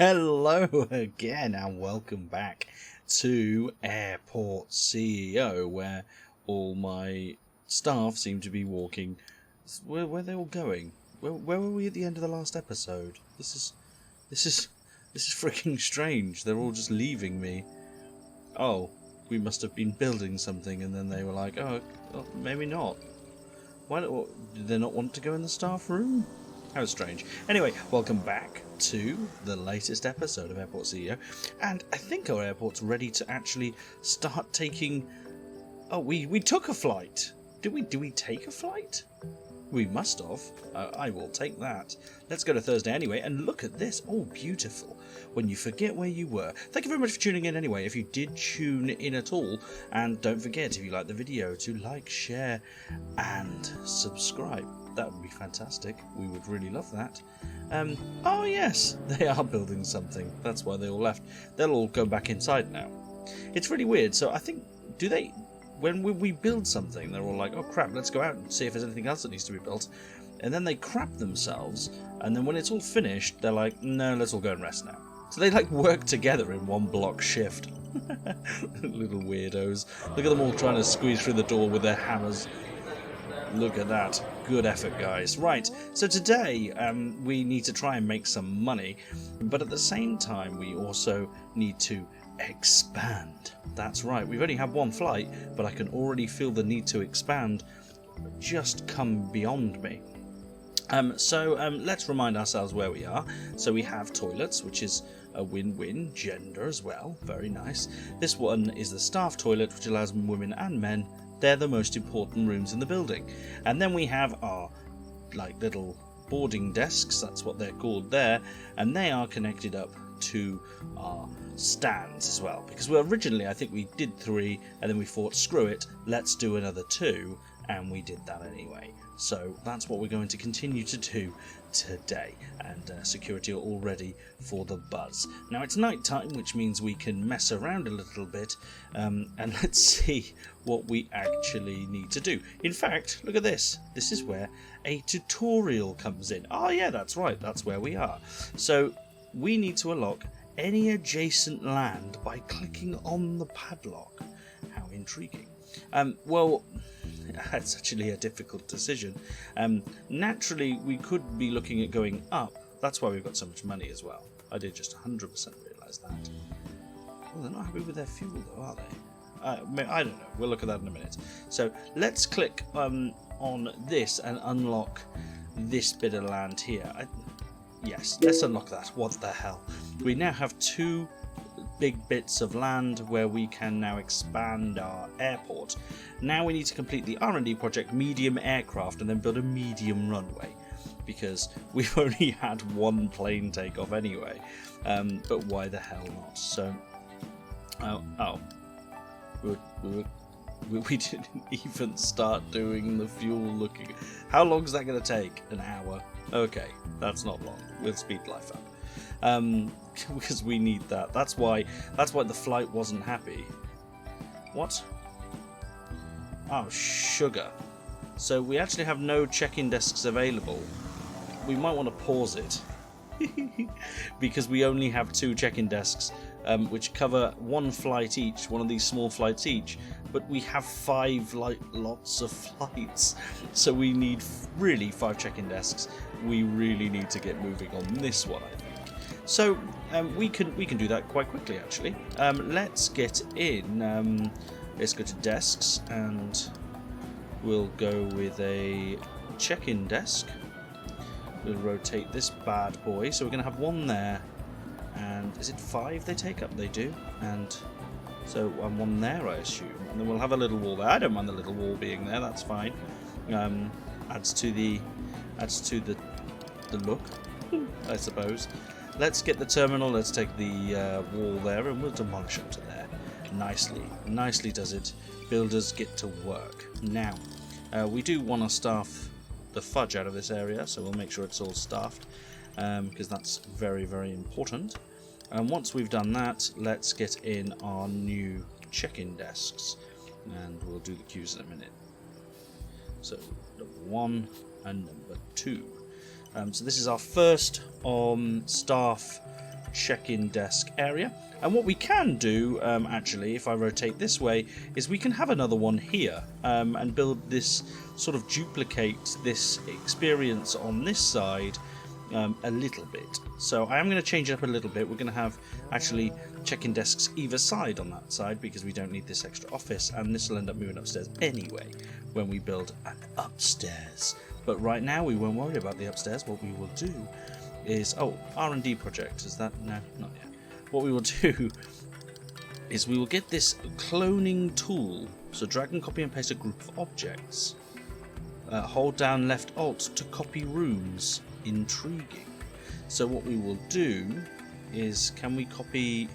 Hello again and welcome back to Airport CEO, where all my staff seem to be walking. Where are they all going? Where were we at the end of the last episode? This is freaking strange. They're all just leaving me. Oh, we must have been building something, and then they were like, oh maybe not. Why did they not want to go in the staff room? How strange. Anyway, welcome back to the latest episode of Airport CEO, and I think our airport's ready to actually start taking... Oh, we took a flight. Did we take a flight? We must have. I will take that. Let's go to Thursday anyway, and look at this. Oh, beautiful. When you forget where you were. Thank you very much for tuning in anyway, if you did tune in at all. And don't forget, if you like the video, to like, share, and subscribe. That would be fantastic. We would really love that. Oh yes, they are building something. That's why they all left. They'll all go back inside now. It's really weird. So I think, do they... When we build something, they're all like, oh crap, let's go out and see if there's anything else that needs to be built. And then they crap themselves, and then when it's all finished, they're like, no, let's all go and rest now. So they like work together in one block shift. Little weirdos. Look at them all trying to squeeze through the door with their hammers. Look at that. Good effort, guys. Right, so today we need to try and make some money, but at the same time we also need to expand. That's right, we've only had one flight, but I can already feel the need to expand just come beyond me. So let's remind ourselves where we are. So we have toilets, which is a win-win, gender as well, very nice. This one is the staff toilet, which allows women and men. They're the most important rooms in the building. And then we have our like little boarding desks, that's what they're called there, and they are connected up to our stands as well, because originally I think we did 3 and then we thought screw it, let's do another 2, and we did that anyway. So that's what we're going to continue to do today, and security are all ready for the buzz. Now it's night time, which means we can mess around a little bit, and let's see what we actually need to do. In fact, look at this. This is where a tutorial comes in. Oh yeah, that's right, that's where we are. So we need to unlock any adjacent land by clicking on the padlock. How intriguing. Well, that's actually a difficult decision. Naturally, we could be looking at going up. That's why we've got so much money as well. I did just 100% realise that. Well, they're not happy with their fuel though, are they? I don't know. We'll look at that in a minute. So let's click on this and unlock this bit of land here. Yes, let's unlock that. What the hell? We now have 2 big bits of land where we can now expand our airport. Now we need to complete the R&D project medium aircraft and then build a medium runway, because we've only had 1 plane take off anyway. But why the hell not? So, we didn't even start doing the fuel looking. How long is that going to take? An hour? Okay, that's not long. We'll speed life up. Because we need that. That's why the flight wasn't happy. What? Oh, sugar. So we actually have no check-in desks available. We might want to pause it. Because we only have 2 check-in desks, which cover 1 flight each, one of these small flights each, but we have 5 lots of flights, so we need really 5 check-in desks. We really need to get moving on this one, I think. So we can do that quite quickly actually. Let's get in. Let's go to desks and we'll go with a check-in desk. We'll rotate this bad boy, so we're going to have 1 there, and is it 5 they take up? They do, and so 1 there I assume, and then we'll have a little wall there. I don't mind the little wall being there, that's fine. Adds to the look, I suppose. Let's get the terminal, let's take the wall there, and we'll demolish up to there. Nicely does it. Builders get to work. Now, we do want to staff the fudge out of this area, so we'll make sure it's all staffed, because that's very, very important. And once we've done that, let's get in our new check-in desks, and we'll do the queues in a minute. So number 1 and number 2. So this is our first staff check-in desk area. And what we can do, actually, if I rotate this way, is we can have another one here and build this, sort of duplicate this experience on this side a little bit. So I am going to change it up a little bit. We're going to have actually check-in desks either side on that side because we don't need this extra office, and this will end up moving upstairs anyway when we build an upstairs. But right now we won't worry about the upstairs. What we will do is, oh, R&D project, is that? No, not yet. What we will do is we will get this cloning tool. So drag and copy and paste a group of objects. Hold down left alt to copy rooms. Intriguing. So what we will do is, can we copy?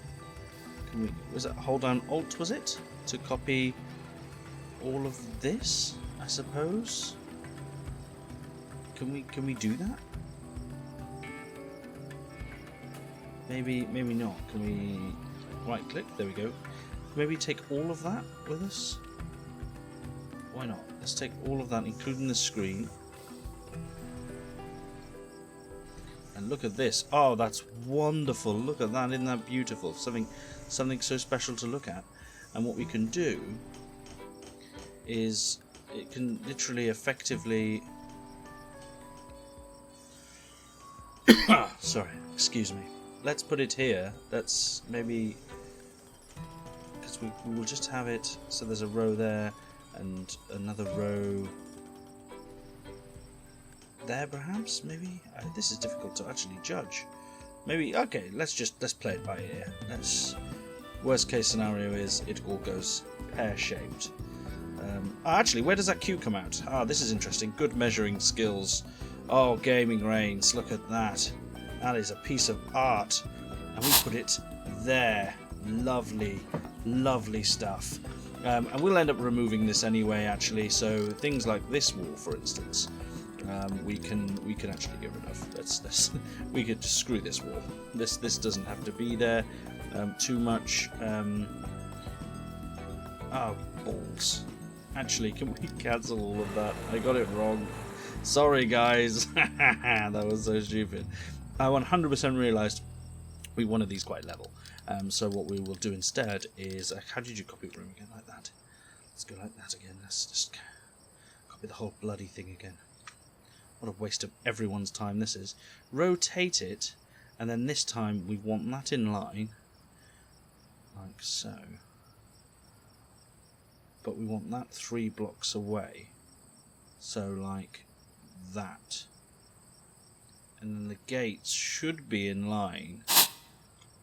Was it hold down alt? Was it to copy all of this? I suppose. Can we do that? Maybe not. Can we right click? There we go. Maybe take all of that with us. Why not? Let's take all of that, including the screen. And look at this. Oh, that's wonderful. Look at that. Isn't that beautiful? Something so special to look at. And what we can do is it can literally effectively... Sorry, excuse me. Let's put it here. Let's maybe... Because we will just have it... So there's a row there and another row... there perhaps, maybe. This is difficult to actually judge. Maybe, okay, let's play it by ear. Worst case scenario is it all goes pear-shaped. Actually, where does that Q come out? This is interesting. Good measuring skills. Oh, gaming reigns, look at that. That is a piece of art. And we put it there. Lovely, lovely stuff. And we'll end up removing this anyway, actually. So things like this wall, for instance, we can actually get rid of. We could just screw this wall. This doesn't have to be there too much. Oh, balls. Actually, can we cancel all of that? I got it wrong. Sorry, guys. That was so stupid. I 100% realised we wanted these quite level. So what we will do instead is... how did you copy room again? Like that. Let's go like that again. Let's just copy the whole bloody thing again. What a waste of everyone's time this is. Rotate it, and then this time we want that in line. Like so. But we want that 3 blocks away. So like that. And then the gates should be in line.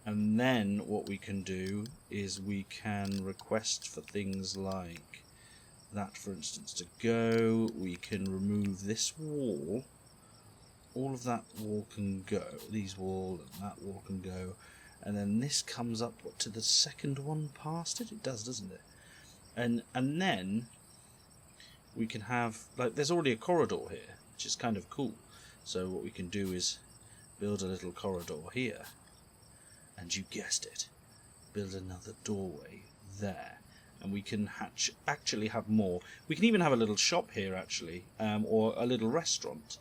And then what we can do is we can request for things like that, for instance, to go. We can remove this wall. All of that wall can go. These wall and that wall can go. And then this comes up to the second one past it. It does, doesn't it? And then we can have, like, there's already a corridor here, which is kind of cool. So what we can do is build a little corridor here. And you guessed it, build another doorway there. And we can actually have more. We can even have a little shop here, actually, or a little restaurant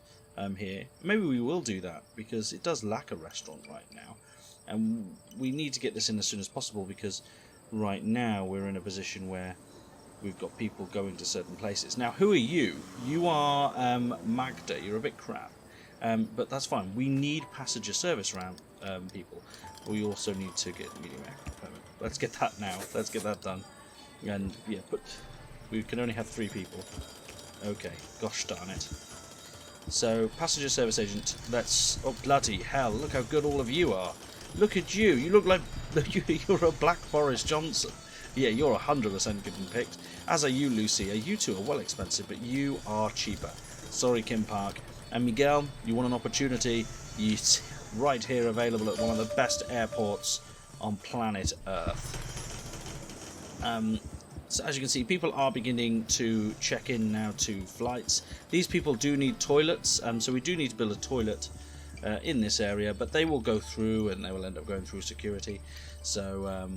here. Maybe we will do that, because it does lack a restaurant right now. And we need to get this in as soon as possible, because right now we're in a position where we've got people going to certain places. Now, who are you? You are Magda. You're a bit crap. But that's fine. We need passenger service around people. We also need to get medium aircraft permit. Let's get that now. Let's get that done. And yeah, but we can only have 3 people. Okay, gosh darn it. So, passenger service agent, let's... Oh, bloody hell, look how good all of you are. Look at you, you look like... You're a black Boris Johnson. Yeah, you're 100% getting picked. As are you, Lucy. You two are well expensive, but you are cheaper. Sorry, Kim Park. And Miguel, you want an opportunity? It's right here available at one of the best airports on planet Earth. So as you can see, people are beginning to check in now to flights. These people do need toilets, so we do need to build a toilet in this area, but they will go through and they will end up going through security. So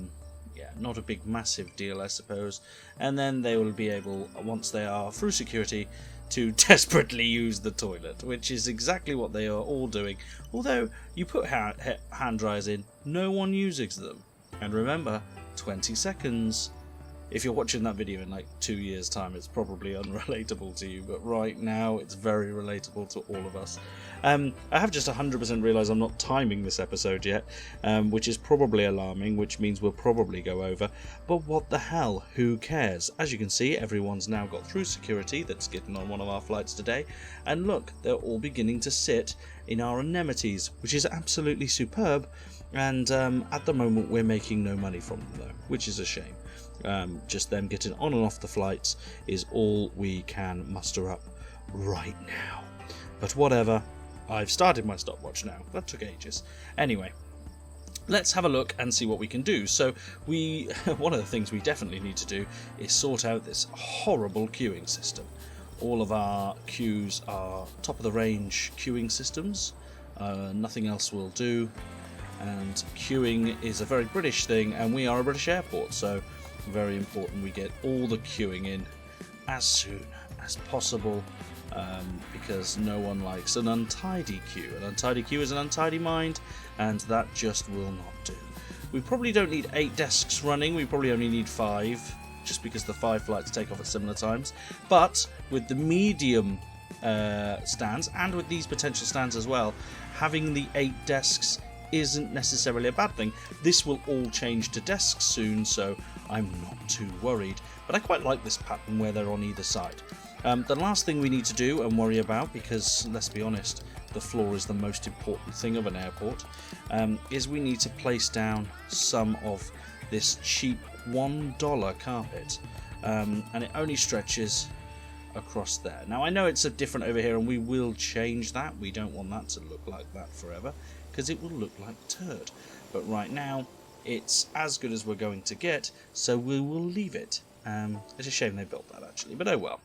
yeah, not a big massive deal, I suppose. And then they will be able, once they are through security, to desperately use the toilet, which is exactly what they are all doing. Although you put hand dryers in, no one uses them. And remember, 20 seconds. If you're watching that video in like 2 years' time, it's probably unrelatable to you, but right now it's very relatable to all of us. I have just 100% realised I'm not timing this episode yet, which is probably alarming, which means we'll probably go over. But what the hell, who cares? As you can see, everyone's now got through security that's getting on one of our flights today, and look, they're all beginning to sit in our anemones, which is absolutely superb, and at the moment we're making no money from them though, which is a shame. Just them getting on and off the flights is all we can muster up right now. But whatever, I've started my stopwatch now. That took ages. Anyway, let's have a look and see what we can do. So one of the things we definitely need to do is sort out this horrible queuing system. All of our queues are top of the range queuing systems. Nothing else will do. And queuing is a very British thing, and we are a British airport, so very important we get all the queuing in as soon as possible, because no one likes an untidy queue. An untidy queue is an untidy mind, and that just will not do. We probably don't need 8 desks running, we probably only need 5, just because the 5 flights take off at similar times. But with the medium stands, and with these potential stands as well, having the 8 desks isn't necessarily a bad thing. This will all change to desks soon, so I'm not too worried. But I quite like this pattern where they're on either side. The last thing we need to do and worry about, because let's be honest, the floor is the most important thing of an airport, is we need to place down some of this cheap $1 carpet, and it only stretches across there. Now I know it's a different over here, and we will change that. We don't want that to look like that forever, because it will look like turd. But right now it's as good as we're going to get, so we will leave it. It's a shame they built that actually, but oh well.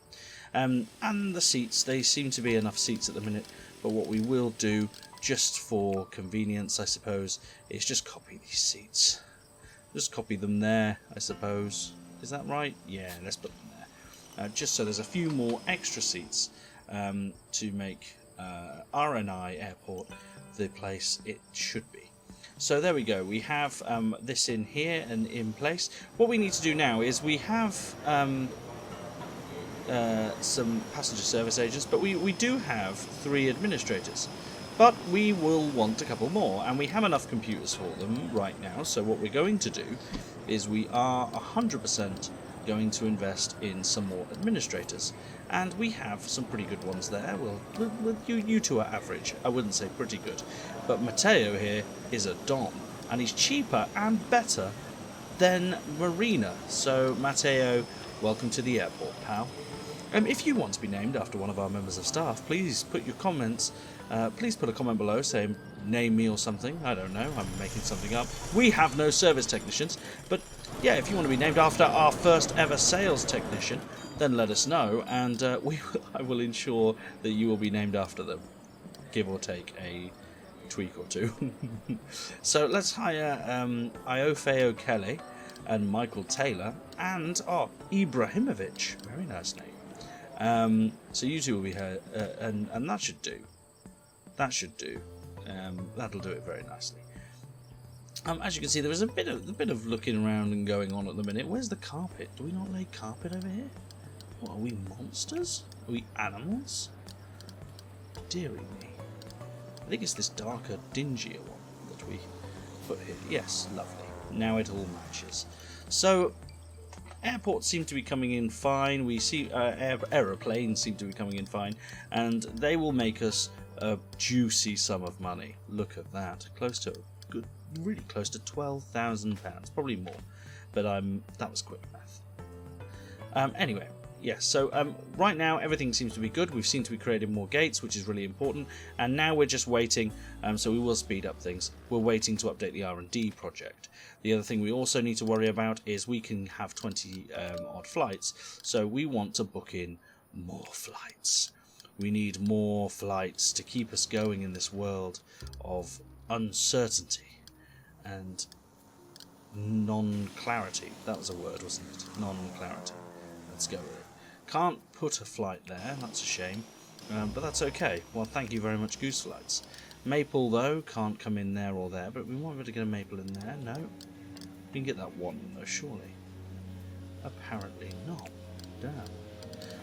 And the seats, they seem to be enough seats at the minute, but what we will do, just for convenience I suppose, is just copy these seats. Just copy them there, I suppose. Is that right? Yeah, let's put them there. Just so there's a few more extra seats to make RNI Airport the place it should be. So there we go, we have this in here and in place. What we need to do now is we have some passenger service agents, but we do have 3 administrators. But we will want a couple more, and we have enough computers for them right now, so what we're going to do is we are 100% going to invest in some more administrators. And we have some pretty good ones there. Well, you two are average. I wouldn't say pretty good. But Matteo here is a Dom, and he's cheaper and better than Marina. So Matteo, welcome to the airport, pal. If you want to be named after one of our members of staff, please put your comments. Please put a comment below saying name me or something. I don't know, I'm making something up. We have no service technicians, but yeah, if you want to be named after our first ever sales technician, then let us know, and I will ensure that you will be named after them, give or take a tweak or two. So let's hire Iofe O'Kelly and Michael Taylor and Ibrahimovic. Very nice name. So you two will be here, and that should do. That should do. That'll do it very nicely. As you can see, there is a bit of looking around and going on at the minute. Where's the carpet? Do we not lay carpet over here? What, are we monsters? Are we animals? Deary me. I think it's this darker, dingier one that we put here. Yes, lovely. Now it all matches. So, airports seem to be coming in fine. We see aeroplanes seem to be coming in fine, and they will make us a juicy sum of money. Look at that, close to good, really close to £12,000, probably more. But that was quick math. Anyway. Yes, so right now everything seems to be good. We've seemed to be creating more gates, which is really important, and now we're just waiting, so we will speed up things. We're waiting to update the R&D project. The other thing we also need to worry about is we can have 20 odd flights, so we want to book in more flights. We need more flights to keep us going in this world of uncertainty and non-clarity. That was a word, wasn't it? Non-clarity. Let's go with it. Can't put a flight there, that's a shame. But that's okay. Well, thank you very much, Goose Flights. Maple, though, can't come in there or there, but we might be able to get a maple in there. No. We can get that one, though, surely. Apparently not. Damn.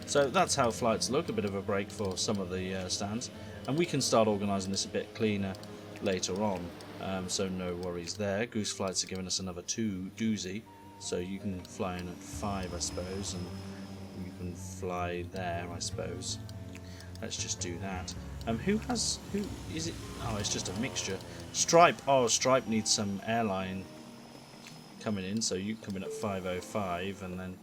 So that's how flights look, a bit of a break for some of the stands. And we can start organising this a bit cleaner later on, so no worries there. Goose Flights are giving us another 2 doozy, so you can fly in at 5, I suppose, and you can fly there, I suppose. Let's just do that. Who is it? Oh, it's just a mixture. Stripe. Oh, Stripe needs some airline coming in, so you come in at 5:05 and then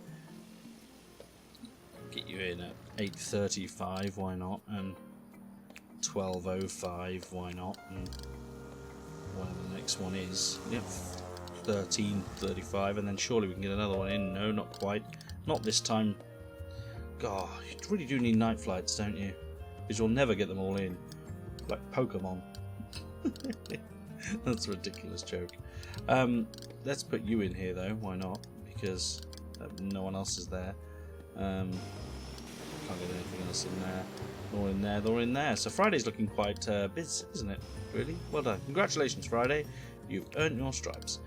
get you in at 8:35. Why not? And 12:05. Why not? And whatever the next one is. Yep. 13:35, and then surely we can get another one in. No, not quite. Not this time. God, you really do need night flights, don't you? Because you'll never get them all in. Like Pokemon. That's a ridiculous joke. Let's put you in here though, why not? Because no one else is there. Can't get anything else in there. Nor in there, nor in there. So Friday's looking quite busy, isn't it? Really? Well done. Congratulations, Friday. You've earned your stripes.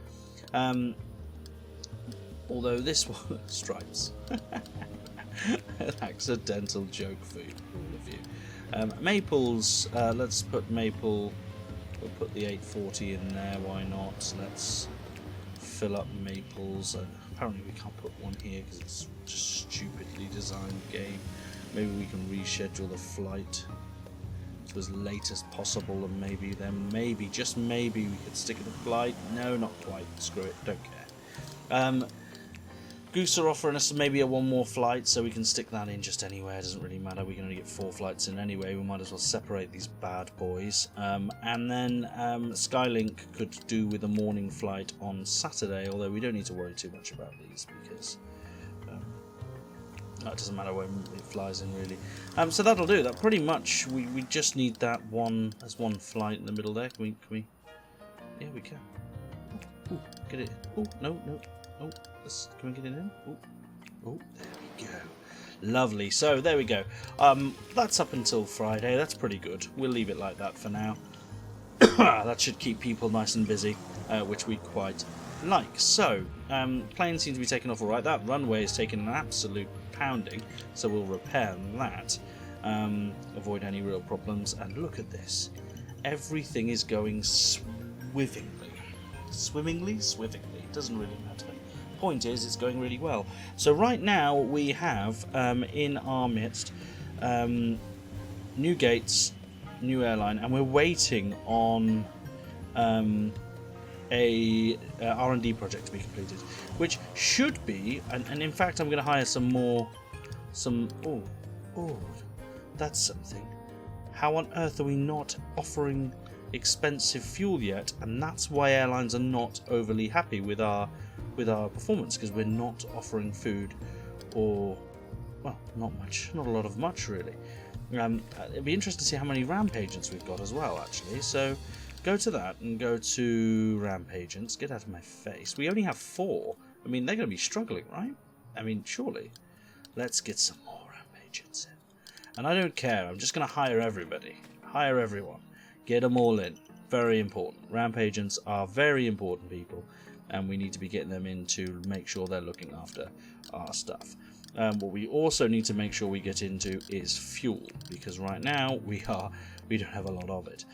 Although this one... stripes. An accidental joke for all of you. Maples, let's put Maple, we'll put the 840 in there, why not? Let's fill up Maples. Apparently we can't put one here because it's just a stupidly designed game. Maybe we can reschedule the flight to as late as possible, and maybe then maybe, just maybe, we could stick in a flight. No, not quite. Screw it, don't care. Goose are offering us maybe one more flight, so we can stick that in just anywhere. It doesn't really matter. We can only get 4 flights in anyway. We might as well separate these bad boys. And then Skylink could do with a morning flight on Saturday, although we don't need to worry too much about these because it doesn't matter when it flies in, really. So that'll do. That pretty much. We just need that one. There's one flight in the middle there. Can we? Yeah, we can. Ooh, get it. Oh no. Oh, can we get it in? Oh, there we go. Lovely. So there we go. That's up until Friday. That's pretty good. We'll leave it like that for now. That should keep people nice and busy, which we quite like. So planes seem to be taking off all right. That runway is taking an absolute pounding, so we'll repair that. Avoid any real problems. And look at this. Everything is going swimmingly. Swimmingly? Doesn't really matter. Point is, it's going really well. So right now we have in our midst new gates, new airline, and we're waiting on a R&D project to be completed, which should be, and in fact I'm going to hire oh, that's something. How on earth are we not offering expensive fuel yet? And that's why airlines are not overly happy with our performance, because we're not offering food, or well, not a lot of much really. It'd be interesting to see how many ramp agents we've got as well, actually. So go to that and go to ramp agents. Get out of my face. We only have 4. I mean, they're going to be struggling, right? I mean, surely. Let's get some more ramp agents in. And I don't care. I'm just going to hire everybody. Hire everyone. Get them all in. Very important. Ramp agents are very important people, and we need to be getting them in to make sure they're looking after our stuff. What we also need to make sure we get into is fuel, because right now we don't have a lot of it.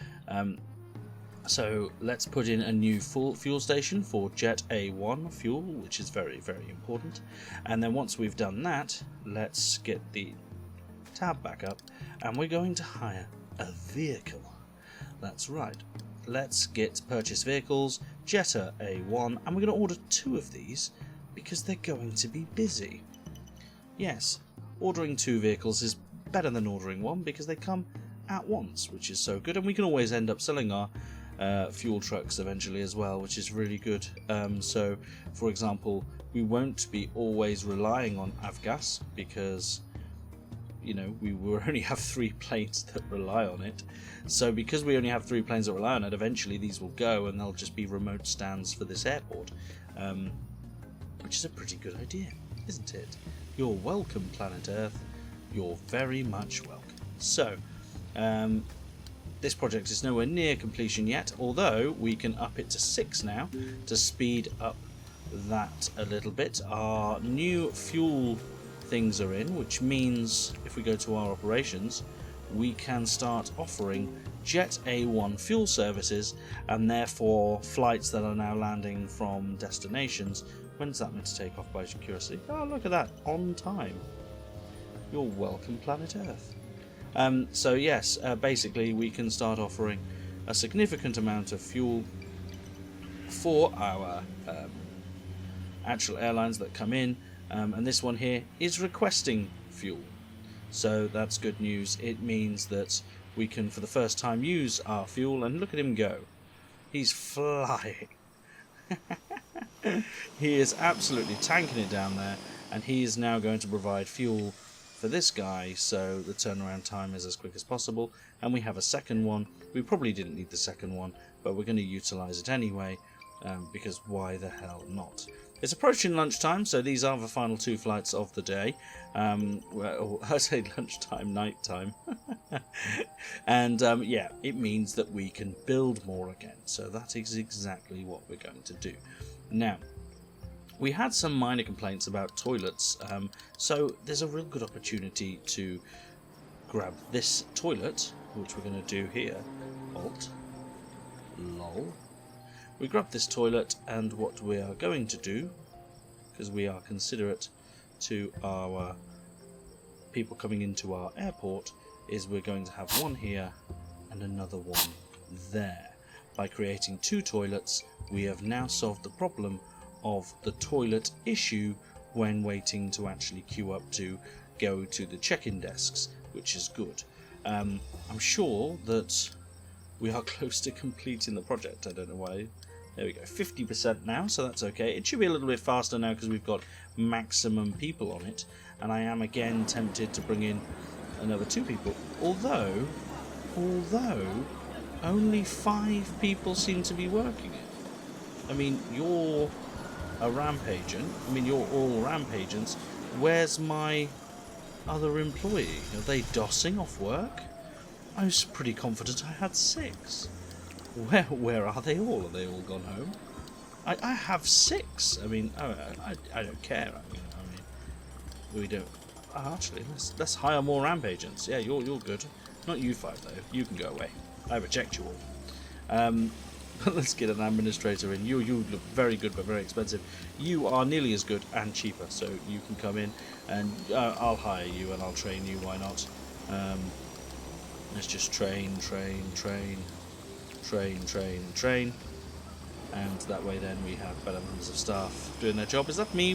So let's put in a new fuel station for Jet A1 fuel, which is very, very important. And then once we've done that, let's get the tab back up, and we're going to hire a vehicle. That's right. Let's get purchase vehicles, Jetta A1, and we're going to order 2 of these because they're going to be busy. Yes, ordering 2 vehicles is better than ordering 1 because they come at once, which is so good, and we can always end up selling our fuel trucks eventually as well, which is really good. So, for example, we won't be always relying on Avgas because, you know, we will only have 3 planes that rely on it. So because we only have 3 planes that rely on it, eventually these will go and they'll just be remote stands for this airport, which is a pretty good idea. isn't it? You're welcome, planet Earth. You're very much welcome. So, this project is nowhere near completion yet, although we can up it to 6 now to speed up that a little bit. Our new fuel things are in, which means if we go to our operations, we can start offering Jet A1 fuel services, and therefore flights that are now landing from destinations. When's that meant to take off by accuracy? Oh, look at that, on time. You're welcome, planet Earth. So yes, basically we can start offering a significant amount of fuel for our actual airlines that come in, and this one here is requesting fuel. So that's good news. It means that we can for the first time use our fuel, and look at him go. He's flying. He is absolutely tanking it down there, and he is now going to provide fuel for this guy, so the turnaround time is as quick as possible. And we have a second one. We probably didn't need the second one, but we're going to utilize it anyway, because why the hell not? It's approaching lunchtime, so these are the final 2 flights of the day. Well, I say lunchtime, nighttime. And yeah, it means that we can build more again. So that is exactly what we're going to do. Now, we had some minor complaints about toilets, so there's a real good opportunity to grab this toilet, which we're going to do here. Alt. Lol. We grab this toilet, and what we are going to do, because we are considerate to our people coming into our airport, is we're going to have one here and another one there. By creating 2 toilets, we have now solved the problem of the toilet issue when waiting to actually queue up to go to the check-in desks, which is good. I'm sure that we are close to completing the project. I don't know why. There we go, 50% now, so that's okay. It should be a little bit faster now because we've got maximum people on it, and I am again tempted to bring in another 2 people, although only 5 people seem to be working it. I mean, you're a ramp agent. I mean, you're all ramp agents. Where's my other employee? Are they dossing off work? I was pretty confident I had 6. Where are they all? Are they all gone home? I have 6. I mean, I don't care. I mean, we don't. Actually, let's hire more ramp agents. Yeah, you're good. Not you 5 though. You can go away. I reject you all. But let's get an administrator in. You look very good but very expensive. You are nearly as good and cheaper, so you can come in, and I'll hire you and I'll train you. Why not? Let's just train, and that way then we have better members of staff doing their job. Is that me?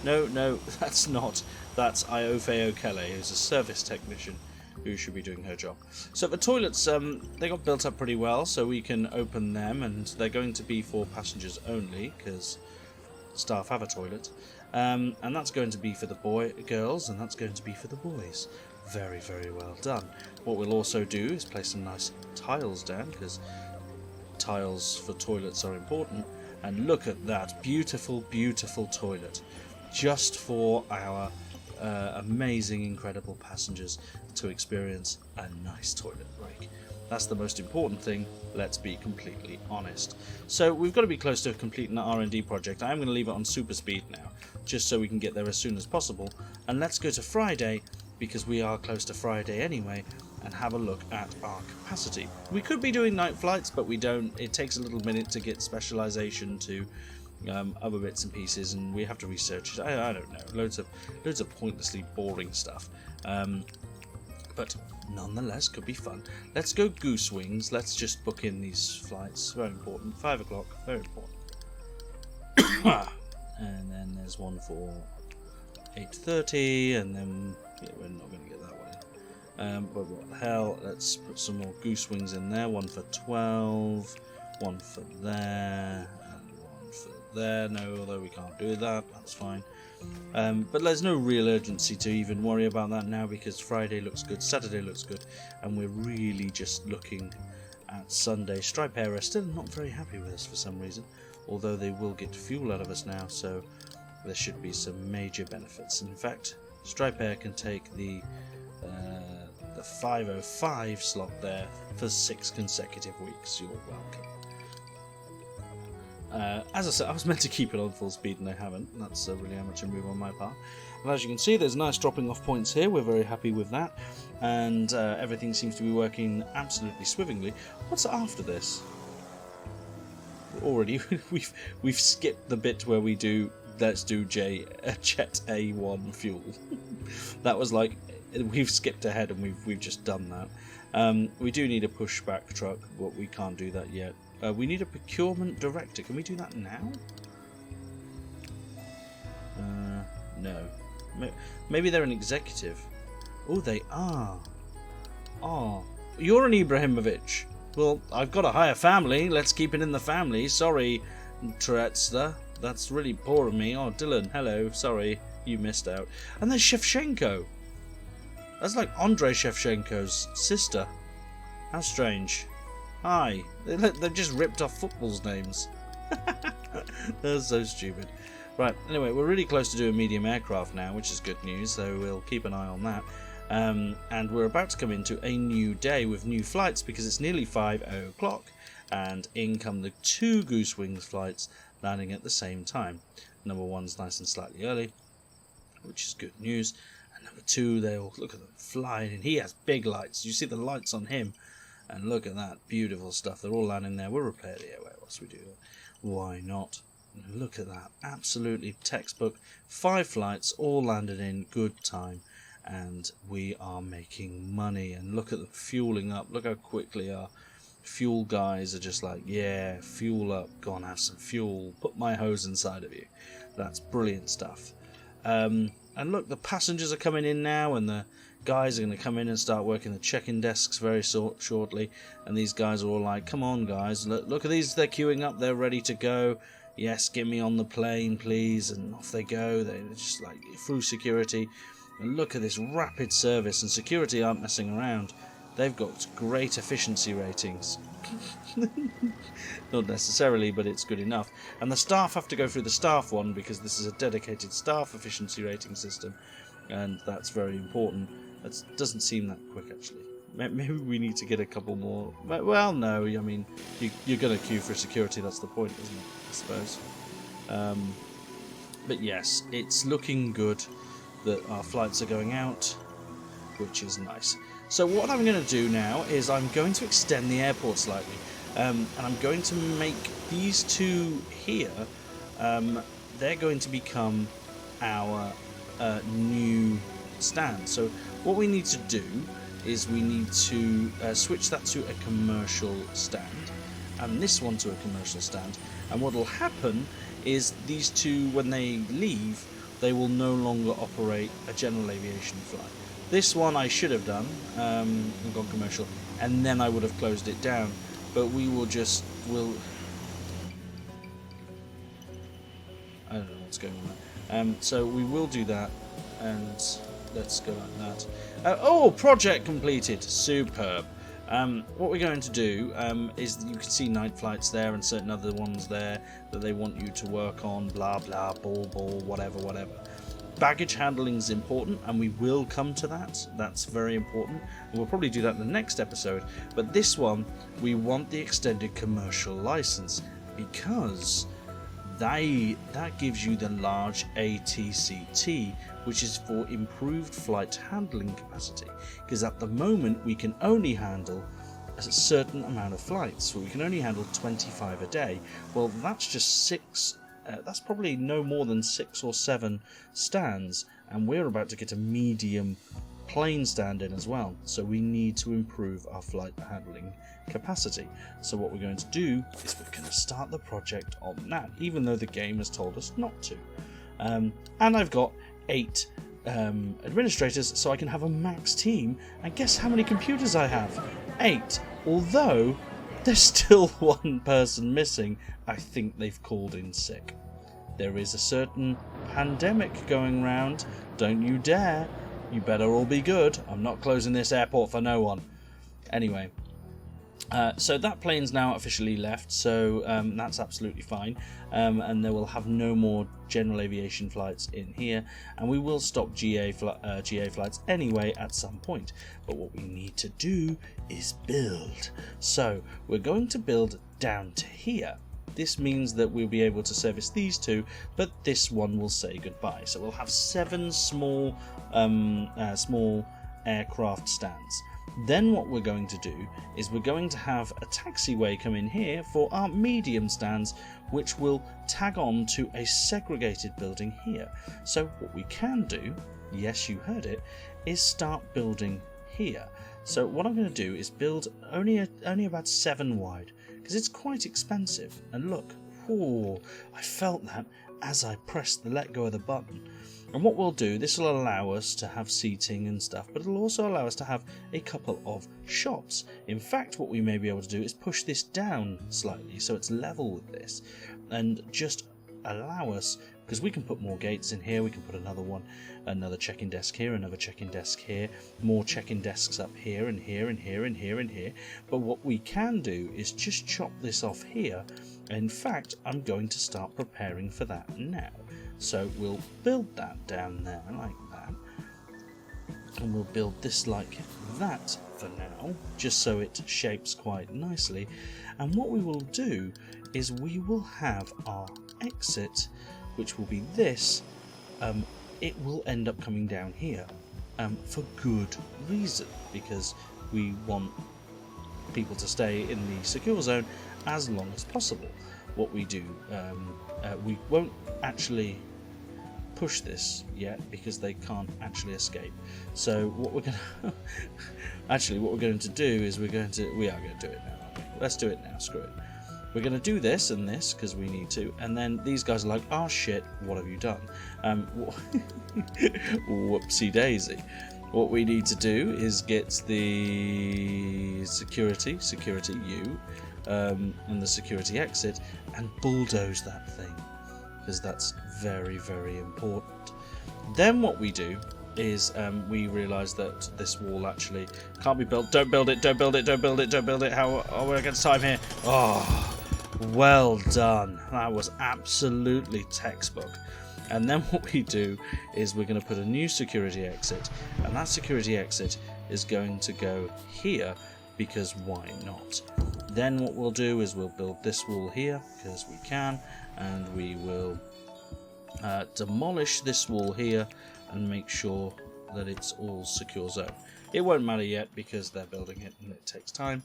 No, that's not. That's Iofeo Kelly, who's a service technician who should be doing her job. So the toilets, they got built up pretty well, so we can open them, and they're going to be for passengers only, because staff have a toilet. And that's going to be for the girls, and that's going to be for the boys. Very, very well done. What we'll also do is place some nice tiles down, because tiles for toilets are important. And look at that beautiful, beautiful toilet, just for our amazing, incredible passengers to experience a nice toilet break. That's the most important thing, let's be completely honest. So we've got to be close to completing the R&D project. I'm going to leave it on super speed now, just so we can get there as soon as possible. And let's go to Friday, because we are close to Friday anyway, and have a look at our capacity. We could be doing night flights, but we don't. It takes a little minute to get specialization to other bits and pieces, and we have to research it. I don't know, loads of pointlessly boring stuff, but nonetheless could be fun. Let's go goose wings. Let's just book in these flights. Very important. 5 o'clock. Very important. And then there's one for 8:30, and then yeah, we're not going to get that one. But what the hell? Let's put some more goose wings in there. One for 12. One for there. There, no, although we can't do that, that's fine. But there's no real urgency to even worry about that now, because Friday looks good, Saturday looks good, and we're really just looking at Sunday. Stripe Air are still not very happy with us for some reason, although they will get fuel out of us now, so there should be some major benefits. In fact, Stripe Air can take the 505 slot there for 6 consecutive weeks. You're welcome. As I said, I was meant to keep it on full speed and I haven't. That's a really amateur move on my part. And as you can see, there's nice dropping off points here. We're very happy with that. And everything seems to be working absolutely swimmingly. What's after this? Already, we've skipped the bit where we do, let's do Jet A1 fuel. That was like, we've skipped ahead and we've just done that. We do need a pushback truck, but we can't do that yet. We need a procurement director. Can we do that now? No. Maybe they're an executive. Oh, they are. Oh, you're an Ibrahimovic. Well, I've got a higher family. Let's keep it in the family. Sorry, Tretzler. That's really poor of me. Oh, Dylan, hello. Sorry, you missed out. And there's Shevchenko. That's like Andrei Shevchenko's sister. How strange. Hi. They've just ripped off football's names. That's so stupid. Right, anyway, we're really close to doing medium aircraft now, which is good news, so we'll keep an eye on that. And we're about to come into a new day with new flights because it's nearly 5 o'clock, and in come the 2 Goose Wings flights landing at the same time. Number 1's nice and slightly early, which is good news. And number 2, they'll look at them flying, and he has big lights. You see the lights on him. And look at that, beautiful stuff. They're all landing there. We'll repair the airway whilst we do that. Why not? Look at that, absolutely textbook. 5 flights, all landed in good time. And we are making money. And look at them fueling up. Look how quickly our fuel guys are just like, yeah, fuel up. Go on, have some fuel. Put my hose inside of you. That's brilliant stuff. And look, the passengers are coming in now, and the guys are going to come in and start working the check-in desks very shortly. And these guys are all like, come on, guys. Look at these. They're queuing up. They're ready to go. Yes, get me on the plane, please. And off they go. They're just like through security. And look at this rapid service. And security aren't messing around. They've got great efficiency ratings. Not necessarily, but it's good enough. And the staff have to go through the staff one because this is a dedicated staff efficiency rating system. And that's very important. That doesn't seem that quick, actually. Maybe we need to get a couple more. Well, no, I mean, you're going to queue for security. That's the point, isn't it? I suppose. But yes, it's looking good that our flights are going out, which is nice. So what I'm going to do now is I'm going to extend the airport slightly. And I'm going to make these 2 here, they're going to become our new stand. So what we need to do is we need to switch that to a commercial stand, and this one to a commercial stand. And what will happen is these 2, when they leave, they will no longer operate a general aviation flight. This one I should have done and gone commercial, and then I would have closed it down. But we will I don't know what's going on there. So we will do that, and let's go like that. Oh, project completed. Superb. What we're going to do is, you can see night flights there and certain other ones there that they want you to work on, blah blah, ball, whatever. Baggage handling is important, and we will come to that. That's very important, and we'll probably do that in the next episode. But this one, we want the extended commercial license because that gives you the large ATCT, which is for improved flight handling capacity. Because at the moment we can only handle a certain amount of flights, so we can only handle 25 a day. Well, that's just 6. That's probably no more than 6 or 7 stands, and we're about to get a medium plane stand in as well, so we need to improve our flight handling capacity. So what we're going to do is we're going to start the project on that, even though the game has told us not to. And I've got 8 administrators, so I can have a max team, and guess how many computers I have? 8, although there's still 1 person missing. I think they've called in sick. There is a certain pandemic going round. Don't you dare. You better all be good. I'm not closing this airport for no one. Anyway, So that plane's now officially left, so that's absolutely fine, and there will have no more general aviation flights in here, and we will stop GA flights anyway at some point. But what we need to do is build. So we're going to build down to here. This means that we'll be able to service these two, but this one will say goodbye. So we'll have 7 small aircraft stands. Then what we're going to do is we're going to have a taxiway come in here for our medium stands, which will tag on to a segregated building here. So what we can do, yes, you heard it, is start building here. So what I'm going to do is build only about 7 wide, because it's quite expensive. And look, whoa, I felt that as I pressed the let go of the button. And what we'll do, this will allow us to have seating and stuff, but it'll also allow us to have a couple of shops. In fact, what we may be able to do is push this down slightly so it's level with this, and just allow us, because we can put more gates in here, we can put another check-in desk here, another check-in desk here, more check-in desks up here and here and here and here and here. But what we can do is just chop this off here. In fact, I'm going to start preparing for that now. So we'll build that down there like that, and we'll build this like that for now, just so it shapes quite nicely. And what we will do is we will have our exit, which will be this. It will end up coming down here for good reason, because we want people to stay in the secure zone as long as possible. What we do, we won't actually push this yet because they can't actually escape. So what we're going to do is we are going to do it now, aren't we? Let's do it now, screw it. We're going to do this and this because we need to, and then these guys are like, oh shit, what have you done? Whoopsie daisy. What we need to do is get the security U, and the security exit, and bulldoze that thing, because that's very, very important. Then what we do is we realise that this wall actually can't be built. Don't build it, don't build it, don't build it, don't build it. How are we against time here? Oh, well done. That was absolutely textbook. And then what we do is we're going to put a new security exit, and that security exit is going to go here, because why not? Then what we'll do is we'll build this wall here, because we can, and we will demolish this wall here and make sure that it's all secure zone. It won't matter yet because they're building it and it takes time.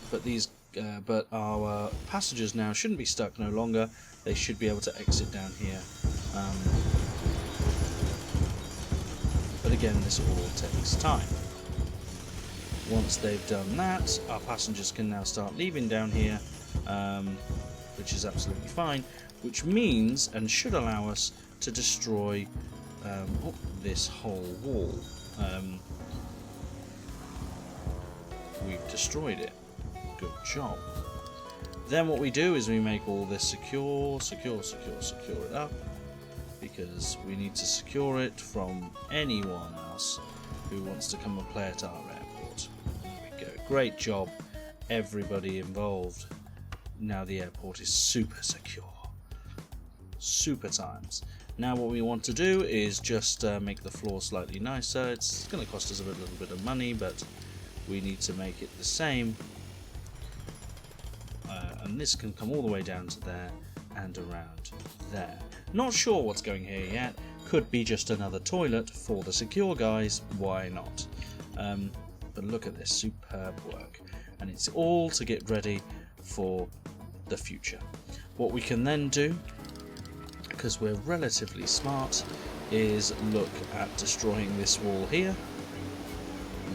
But our passengers now shouldn't be stuck no longer. They should be able to exit down here. But again, this all takes time. Once they've done that, our passengers can now start leaving down here, which is absolutely fine, which means and should allow us to destroy this whole wall. We've destroyed it. Good job. Then what we do is we make all this secure it up, because we need to secure it from anyone else who wants to come and play at our airport. There we go. Great job, everybody involved. Now the airport is super secure. Super times. Now what we want to do is just make the floor slightly nicer. It's going to cost us a little bit of money, but we need to make it the same. And this can come all the way down to there and around there. Not sure what's going here yet. Could be just another toilet for the secure guys. Why not? But look at this superb work. And it's all to get ready for the future. What we can then do, because we're relatively smart, is look at destroying this wall here.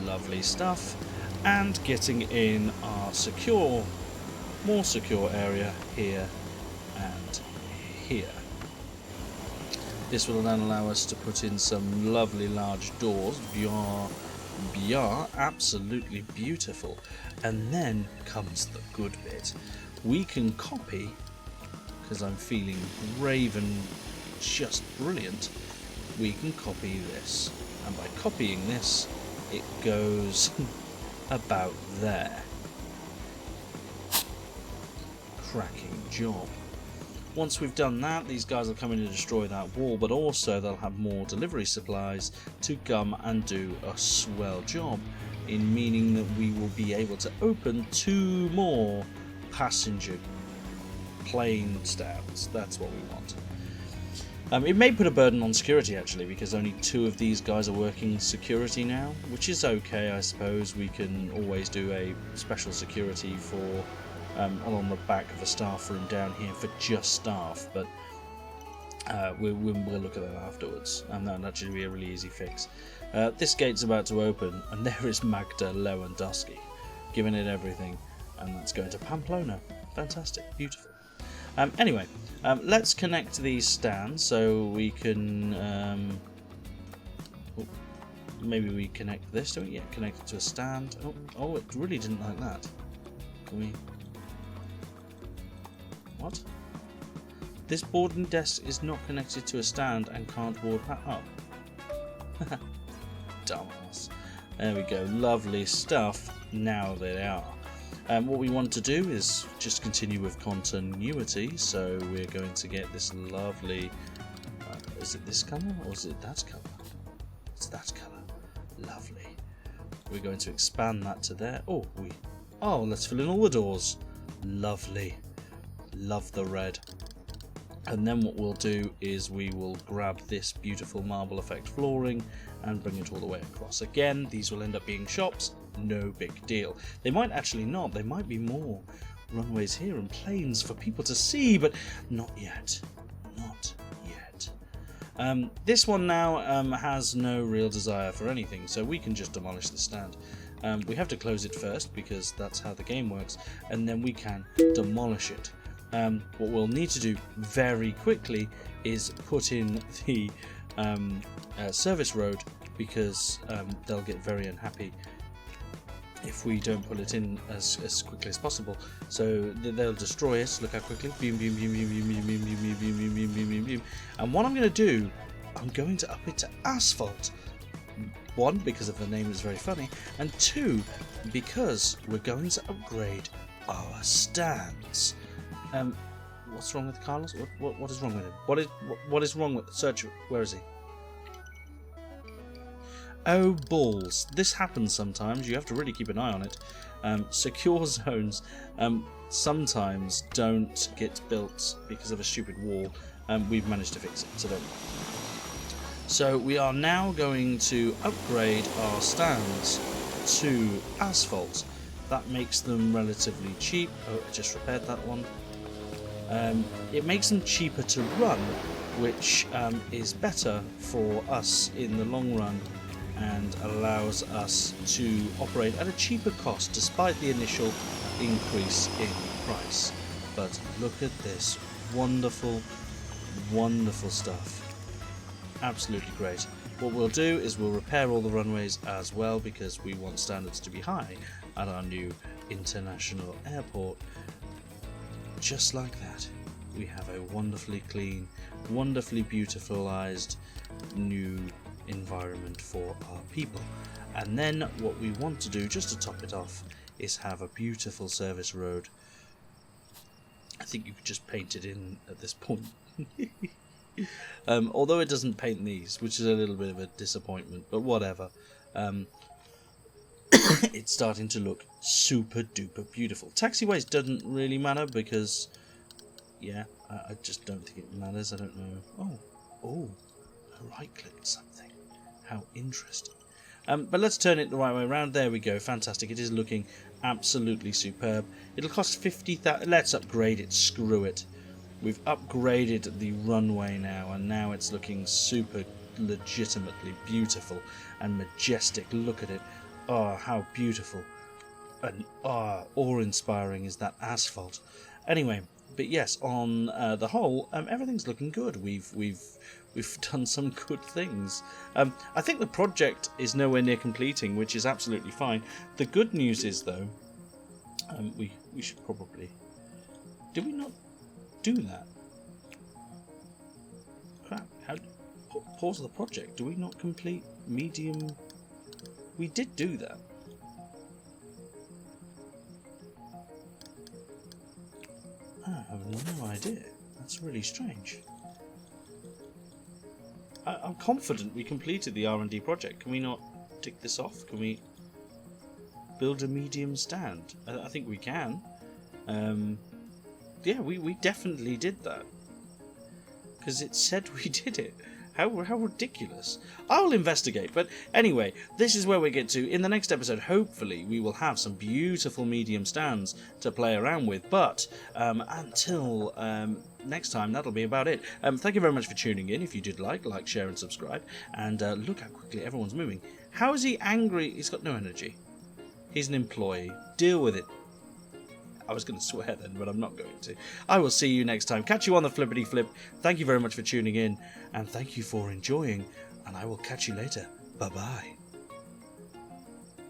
Lovely stuff. And getting in our more secure area here and here. This will then allow us to put in some lovely large doors. Bien, absolutely beautiful. And then comes the good bit. We can copy, because I'm feeling brave and just brilliant, we can copy this. And by copying this, it goes about there. Cracking job. Once we've done that, these guys will come in and destroy that wall, but also they'll have more delivery supplies to come and do a swell job, in meaning that we will be able to open 2 more passenger plane stands. That's what we want. It may put a burden on security actually, because only 2 of these guys are working security now, which is okay, I suppose. We can always do a special security for along the back of the staff room down here for just staff, but we'll look at that afterwards, and that'll actually be a really easy fix. This gate's about to open, and there is Magda Lewandowski, giving it everything, and it's going to Pamplona. Fantastic, beautiful. Anyway, let's connect these stands so we can. Maybe we connect this, do we? Yeah, connect it to a stand. Oh, it really didn't like that. Can we? What? This boarding desk is not connected to a stand and can't board that up. Dumbass. There we go. Lovely stuff. Now they are. What we want to do is just continue with continuity. So we're going to get this lovely. Is it this colour or is it that colour? It's that colour. Lovely. We're going to expand that to there. Oh, let's fill in all the doors. Lovely. Love the red. And then what we'll do is we will grab this beautiful marble effect flooring and bring it all the way across. Again, these will end up being shops, no big deal. They might actually not, there might be more runways here and planes for people to see, but not yet. Not yet. This one now has no real desire for anything, so we can just demolish the stand. We have to close it first because that's how the game works, and then we can demolish it. What we'll need to do very quickly is put in the service road, because they'll get very unhappy if we don't put it in as quickly as possible. So they'll destroy us. Look how quickly. Boom, boom, boom, boom, boom, boom, boom, boom, boom, boom, boom, boom, boom, boom. And what I'm going to do, I'm going to up it to asphalt. 1, because of the name is very funny, and 2, because we're going to upgrade our stands. What's wrong with Carlos? What is wrong with him? What is wrong with Search? Where is he? Oh balls! This happens sometimes. You have to really keep an eye on it. Secure zones sometimes don't get built because of a stupid wall. We've managed to fix it, so don't worry. So we are now going to upgrade our stands to asphalt. That makes them relatively cheap. Oh, I just repaired that one. It makes them cheaper to run, which is better for us in the long run and allows us to operate at a cheaper cost despite the initial increase in price. But look at this wonderful, wonderful stuff. Absolutely great. What we'll do is we'll repair all the runways as well, because we want standards to be high at our new international airport. Just like that, we have a wonderfully clean, wonderfully beautifulized new environment for our people. And then what we want to do, just to top it off, is have a beautiful service road. I think you could just paint it in at this point. Although it doesn't paint these, which is a little bit of a disappointment, but whatever. It's starting to look super duper beautiful. Taxiways doesn't really matter because, yeah, I just don't think it matters. I don't know. Oh, I right-clicked something. How interesting. But let's turn it the right way around. There we go. Fantastic. It is looking absolutely superb. It'll cost 50,000. Let's upgrade it. Screw it. We've upgraded the runway now, and now it's looking super legitimately beautiful and majestic. Look at it. Oh, how beautiful and awe-inspiring is that asphalt. Anyway, but yes, on the whole, everything's looking good. We've done some good things. I think the project is nowhere near completing, which is absolutely fine. The good news is, though, we should probably... Did we not do that? Crap. Pause the project. Do we not complete medium... We did do that. I have no idea. That's really strange. I'm confident we completed the R&D project. Can we not tick this off? Can we build a medium stand? I think we can. Yeah, we definitely did that. Because it said we did it. How ridiculous. I'll investigate, but anyway, this is where we get to. In the next episode, hopefully, we will have some beautiful medium stands to play around with, but until next time, that'll be about it. Thank you very much for tuning in. If you did like, share, and subscribe, and look how quickly everyone's moving. How is he angry? He's got no energy. He's an employee. Deal with it. I was going to swear then, but I'm not going to. I will see you next time. Catch you on the flippity flip. Thank you very much for tuning in, and thank you for enjoying, and I will catch you later. Bye-bye.